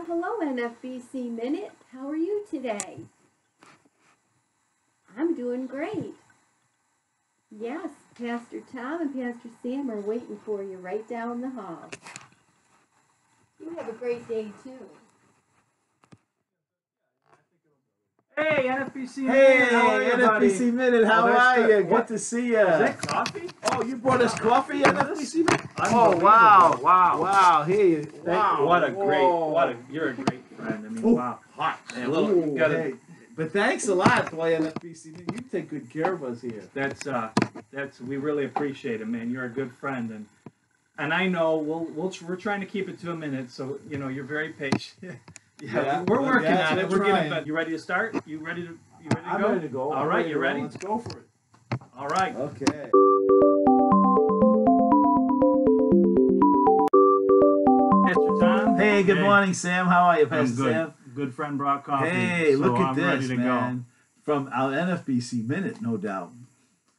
Hello, NFBC Minute. How are you today? I'm doing great. Yes, Pastor Tom and Pastor Sam are waiting for you right down the hall. You have a great day, too. Hey, NFBC Minute. How are you, NFBC Minute. How are you? Good to see you. Is that coffee? Oh, you brought us coffee, NFBC Minute? Oh, wow. Wow. Hey, wow. You're a great friend. I mean, Ooh, wow. hot. Hey, you gotta, Hey. But thanks a lot, boy, NFBC Minute. You take good care of us here. we really appreciate it, man. You're a good friend, and I know we're trying to keep it to a minute, so you're very patient. We're working on it. We're getting better. You ready to start? You ready to go? I'm ready to go. All right, you ready? Let's go for it. All right. Okay. Pastor Tom. Hey, good morning, Sam. How are you, Pastor Sam? Good friend brought coffee. Hey, so look at I'm this, ready to man. go. From our NFBC Minute, no doubt.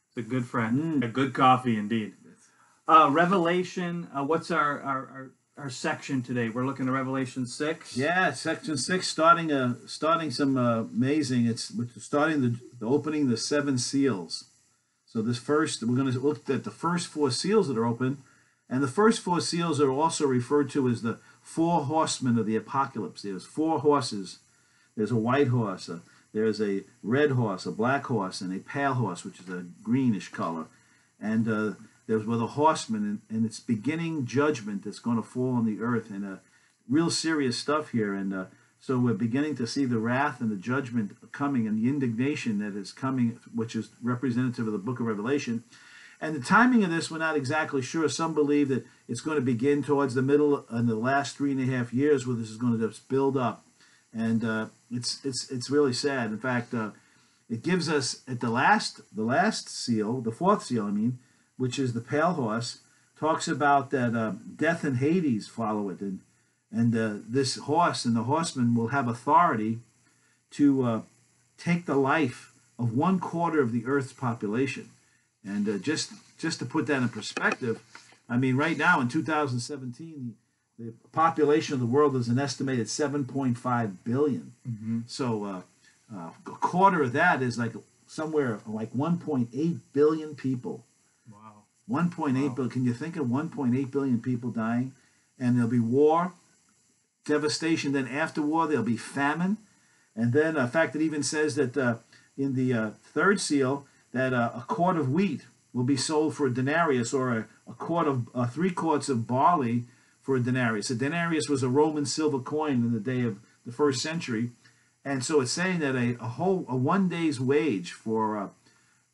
It's a good friend. A good coffee, indeed. Revelation. What's our section today? We're looking at Revelation 6. Yeah, section 6, starting some amazing. We're starting the opening the 7 seals. So we're going to look at the first 4 seals that are open, and the first 4 seals are also referred to as the 4 horsemen of the apocalypse. There's 4 horses. There's a white horse, there's a red horse, a black horse, and a pale horse, which is a greenish color. And there's with a horseman, and it's beginning judgment that's going to fall on the earth, and real serious stuff here. And so we're beginning to see the wrath and the judgment coming, and the indignation that is coming, which is representative of the book of Revelation. And the timing of this, we're not exactly sure. Some believe that it's going to begin towards the middle and the last 3.5 years, where this is going to just build up. And it's really sad. In fact, it gives us at the last seal, the 4th seal, which is the pale horse, talks about that death and Hades follow it, and this horse and the horseman will have authority to take the life of 1/4 of the earth's population. And just to put that in perspective, right now in 2017, the population of the world is an estimated 7.5 billion. Mm-hmm. So a quarter of that is like somewhere like 1.8 billion people. Wow. 1.8 billion. Can you think of 1.8 billion people dying? And there'll be war, devastation. Then after war, there'll be famine. And then, in fact, it even says that in the 3rd seal, that a quart of wheat will be sold for a denarius, or a quart of 3 quarts of barley for a denarius. A denarius was a Roman silver coin in the day of the 1st century. And so it's saying that a 1 day's wage for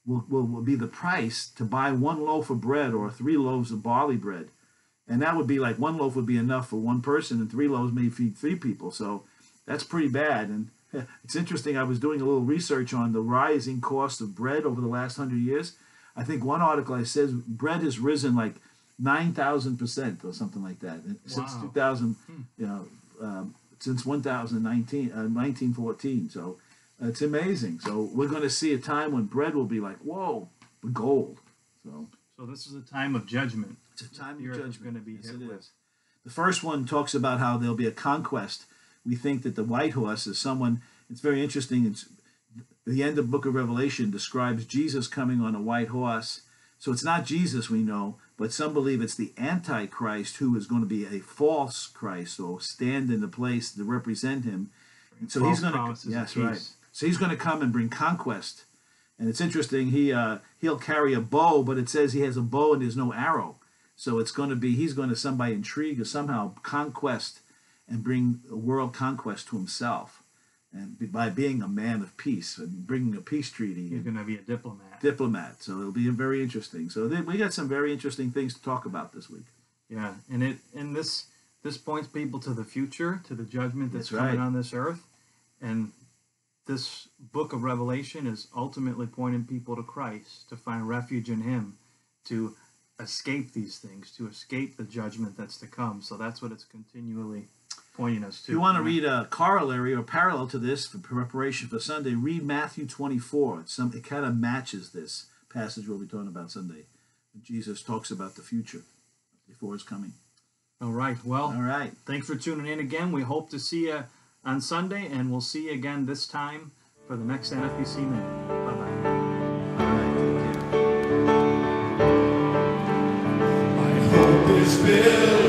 will be the price to buy 1 loaf of bread or 3 loaves of barley bread. And that would be like 1 loaf would be enough for 1 person, and 3 loaves may feed 3 people. So that's pretty bad. And it's interesting, I was doing a little research on the rising cost of bread over the last 100 years. I think one article I says bread has risen like 9,000% or something like that since 2000, since 1914. So it's amazing. So we're going to see a time when bread will be like, whoa, gold. So this is a time of judgment. It's a time of judgment. judgment. Going to be hit with. The first one talks about how there'll be a conquest. We think that the white horse is someone. It's very interesting. The end of the book of Revelation describes Jesus coming on a white horse. So it's not Jesus, we know, but some believe it's the Antichrist, who is going to be a false Christ, or stand in the place to represent him. And so he's going to, yes, right. So he's going to come and bring conquest. And it's interesting. He'll carry a bow, but it says he has a bow and there's no arrow. So it's going to be he's going to somehow intrigue or somehow conquest and bring a world conquest to himself. And by being a man of peace and bringing a peace treaty. He's going to be a diplomat. So it'll be very interesting. So we got some very interesting things to talk about this week. Yeah, and this points people to the future, to the judgment that's coming on this earth. And this book of Revelation is ultimately pointing people to Christ, to find refuge in Him, to escape these things, to escape the judgment that's to come. So that's what it's continually pointing us to. If you want to read a corollary or parallel to this for preparation for Sunday, read Matthew 24. It kind of matches this passage we'll be talking about Sunday. Jesus talks about the future before His coming. All right. Well, all right. Thanks for tuning in again. We hope to see you on Sunday, and we'll see you again this time for the next NFBC Minute. Bye-bye. All right, take care. My hope is built